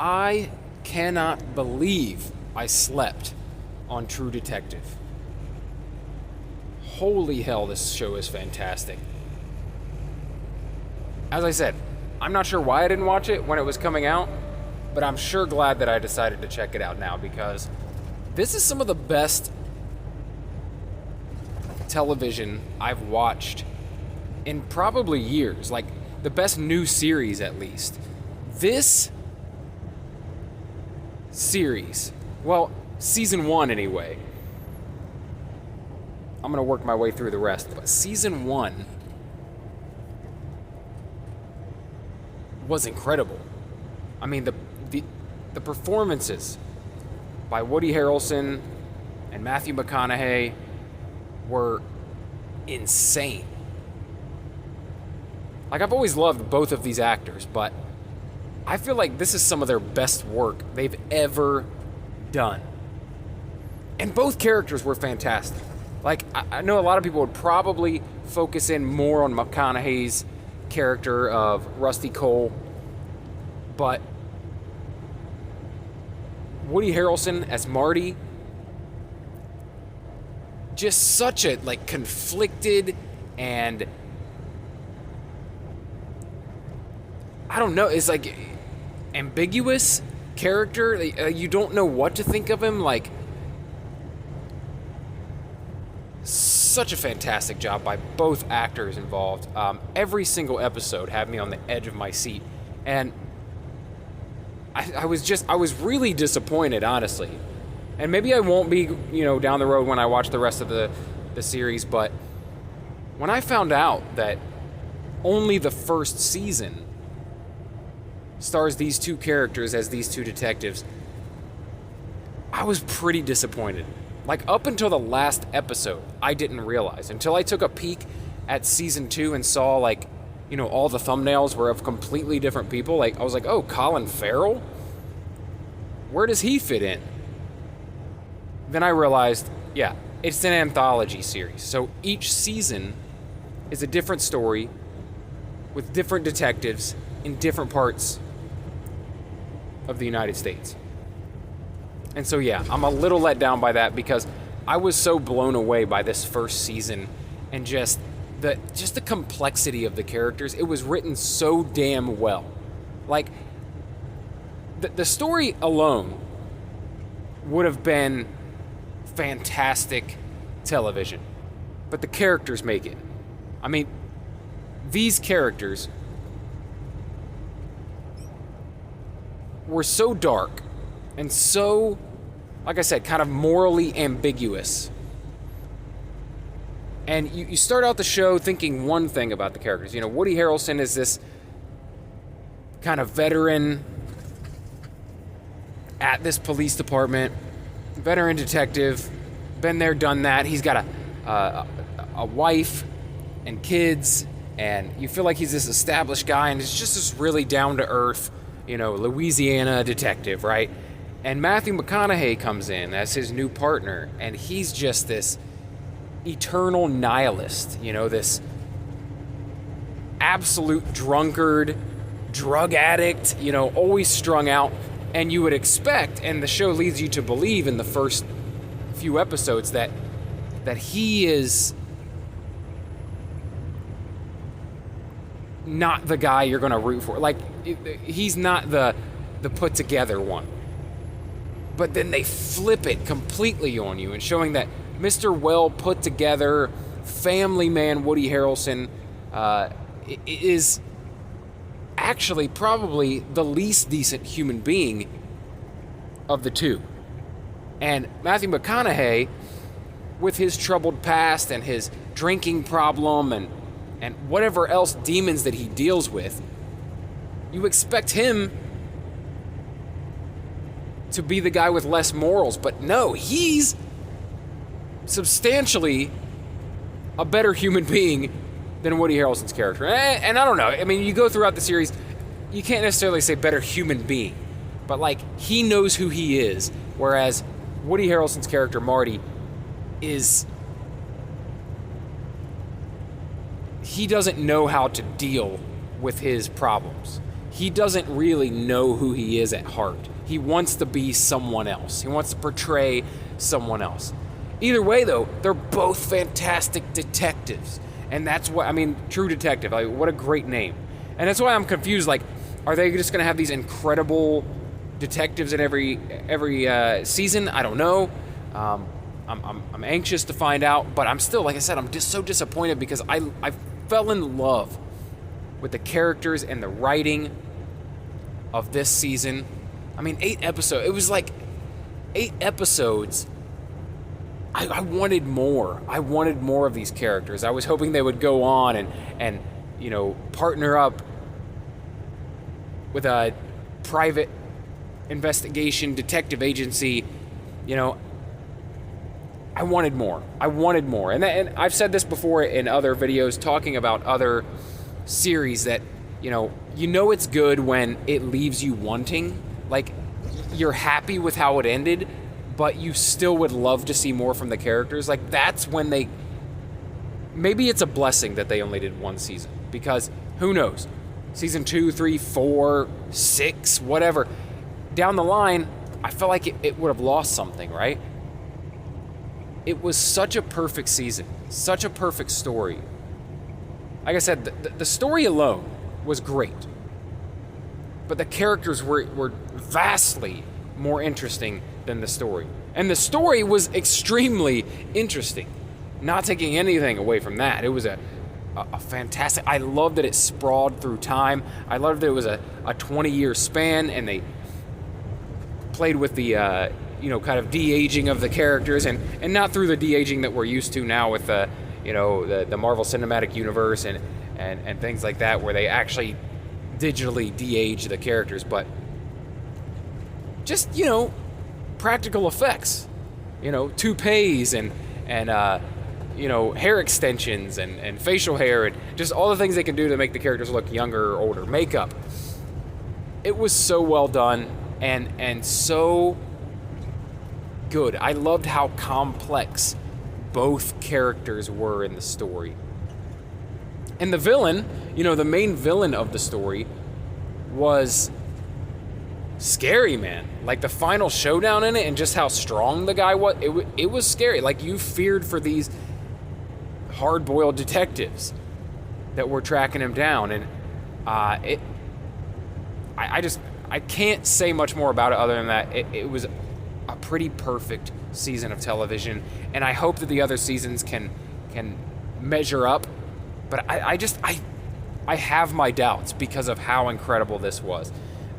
I cannot believe I slept on True Detective. Holy hell, this show is fantastic. As I said, I'm not sure why I didn't watch it when it was coming out, but I'm sure glad that I decided to check it out now, because this is some of the best television I've watched in probably years. Like, the best new series, at least. This series, well, season 1 anyway. I'm going to work my way through the rest, but season 1 was incredible. I mean, the performances by Woody Harrelson and Matthew McConaughey were insane. Like, I've always loved both of these actors, but I feel like this is some of their best work they've ever done. And both characters were fantastic. Like, I know a lot of people would probably focus in more on McConaughey's character of Rusty Cole, but Woody Harrelson as Marty, just such a, like, conflicted and, I don't know, it's like ambiguous character. You don't know what to think of him. Like, such a fantastic job by both actors involved. Every single episode had me on the edge of my seat, and I was really disappointed, honestly. And maybe I won't be, down the road when I watch the rest of the series, but when I found out that only the first season stars these two characters as these two detectives, I was pretty disappointed. Like, up until the last episode, I didn't realize. Until I took a peek at season 2 and saw, like, all the thumbnails were of completely different people. Like, I was like, oh, Colin Farrell? Where does he fit in? Then I realized, yeah, it's an anthology series. So each season is a different story with different detectives in different parts of the United States. And so, yeah, I'm a little let down by that, because I was so blown away by this first season and just the complexity of the characters. It was written so damn well. Like, the story alone would have been fantastic television, but the characters make it. I mean, these characters were so dark and so, like I said, kind of morally ambiguous. And you start out the show thinking one thing about the characters. Woody Harrelson is this kind of veteran at this police department, veteran detective, been there, done that. He's got a wife and kids, and you feel like he's this established guy, and it's just this really down-to-earth, Louisiana detective, right? And Matthew McConaughey comes in as his new partner, and he's just this eternal nihilist, this absolute drunkard, drug addict, always strung out. And you would expect, and the show leads you to believe in the first few episodes, that he is not the guy you're going to root for. Like, he's not the put-together one. But then they flip it completely on you, and showing that Mr. Well put-together family man Woody Harrelson is actually probably the least decent human being of the two. And Matthew McConaughey, with his troubled past and his drinking problem and whatever else demons that he deals with, you expect him to be the guy with less morals. But no, he's substantially a better human being than Woody Harrelson's character. And I don't know. I mean, you go throughout the series, you can't necessarily say better human being, but, like, he knows who he is, whereas Woody Harrelson's character, Marty, he doesn't know how to deal with his problems. he doesn't really know who he is at heart. He wants to be someone else. He wants to portray someone else. Either way, though, they're both fantastic detectives. And that's what, I mean, True Detective, like, what a great name. And that's why I'm confused, like, are they just going to have these incredible detectives in every season? I don't know. I'm anxious to find out, but I'm still, like I said, I'm just so disappointed because I fell in love with the characters and the writing of this season. I mean, 8 episodes. It was like 8 episodes. I wanted more. I wanted more of these characters. I was hoping they would go on and you know, partner up with a private investigation detective agency. You know, I wanted more. I wanted more. And I've said this before in other videos talking about other series that, you know it's good when it leaves you wanting. Like, you're happy with how it ended, but you still would love to see more from the characters. Like, that's when they... Maybe it's a blessing that they only did 1 season, because who knows? Season 2, 3, 4, 6, whatever. Down the line, I felt like it would have lost something, right? It was such a perfect season, such a perfect story. Like I said, the story alone was great, but the characters were vastly more interesting than the story. And the story was extremely interesting, not taking anything away from that. It was a fantastic... I loved that it sprawled through time. I loved that it was a 20-year span, and they played with the kind of de-aging of the characters, and not through the de-aging that we're used to now with the Marvel Cinematic Universe and things like that, where they actually digitally de-age the characters, but just, practical effects, toupees and hair extensions and facial hair and just all the things they can do to make the characters look younger or older. Makeup. It was so well done and so good. I loved how complex both characters were in the story. And the villain, the main villain of the story was scary, man. Like, the final showdown in it and just how strong the guy was, it was scary. Like, you feared for these hard-boiled detectives that were tracking him down. And I can't say much more about it other than that it was a pretty perfect season of television, and I hope that the other seasons can measure up. But I have my doubts because of how incredible this was.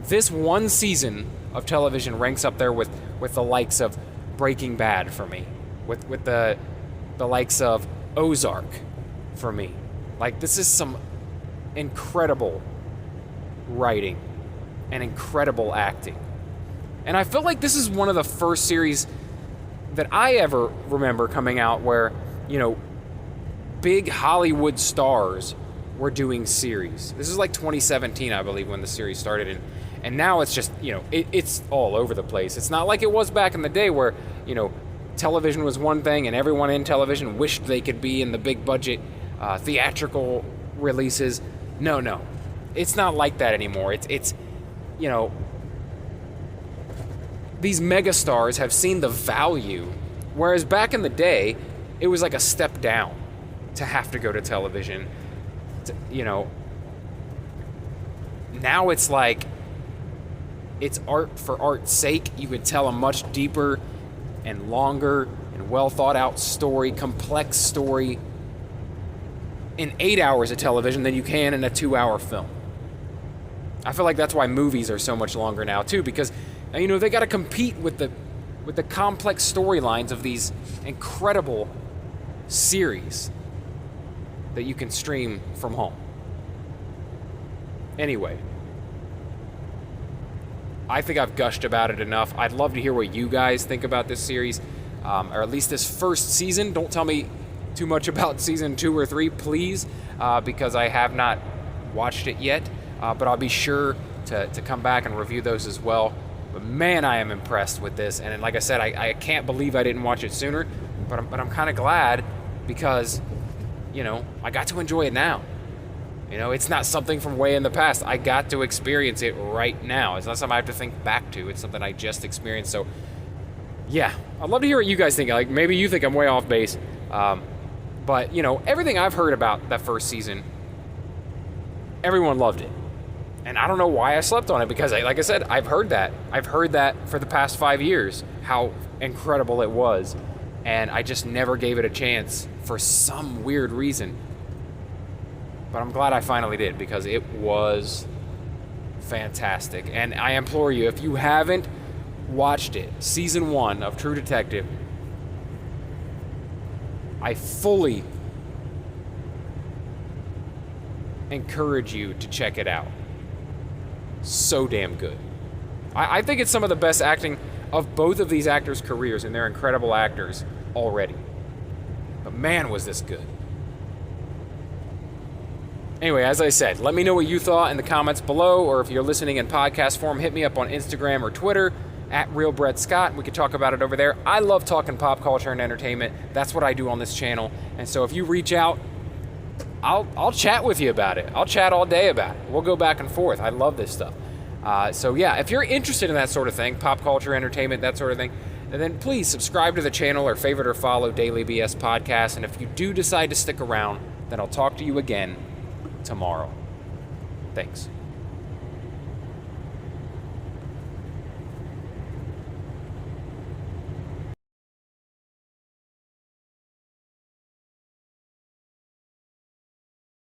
This one season of television ranks up there with the likes of Breaking Bad for me, with the likes of Ozark for me. Like, this is some incredible writing and incredible acting. And I feel like this is one of the first series that I ever remember coming out where, big Hollywood stars were doing series. This is like 2017, I believe, when the series started. And now it's just, it's all over the place. It's not like it was back in the day where, television was one thing and everyone in television wished they could be in the big budget theatrical releases. No. It's not like that anymore. It's these megastars have seen the value, whereas back in the day, it was like a step down to have to go to television. Now it's like, it's art for art's sake. You could tell a much deeper and longer and well thought out story, complex story in 8 hours of television than you can in a 2-hour film. I feel like that's why movies are so much longer now too, because they got to compete with the complex storylines of these incredible series that you can stream from home. Anyway, I think I've gushed about it enough. I'd love to hear what you guys think about this series, or at least this first season. Don't tell me too much about season 2 or 3, please, because I have not watched it yet. But I'll be sure to come back and review those as well. But man, I am impressed with this. And like I said, I can't believe I didn't watch it sooner. But I'm kind of glad because, I got to enjoy it now. You know, it's not something from way in the past. I got to experience it right now. It's not something I have to think back to. It's something I just experienced. So, yeah, I'd love to hear what you guys think. Like, maybe you think I'm way off base. But, you know, everything I've heard about that first season, everyone loved it. And I don't know why I slept on it, because, like I said, I've heard that. I've heard that for the past 5 years, how incredible it was. And I just never gave it a chance for some weird reason. But I'm glad I finally did, because it was fantastic. And I implore you, if you haven't watched it, season 1 of True Detective, I fully encourage you to check it out. So damn good. I think it's some of the best acting of both of these actors' careers, and they're incredible actors already. But man, was this good. Anyway, as I said, let me know what you thought in the comments below, or if you're listening in podcast form, hit me up on Instagram or Twitter at RealBrettScott. We could talk about it over there. I love talking pop culture and entertainment. That's what I do on this channel. And so if you reach out, I'll chat with you about it. I'll chat all day about it. We'll go back and forth. I love this stuff. So yeah, if you're interested in that sort of thing, pop culture, entertainment, that sort of thing, then please subscribe to the channel or favorite or follow Daily BS Podcast. And if you do decide to stick around, then I'll talk to you again tomorrow. Thanks.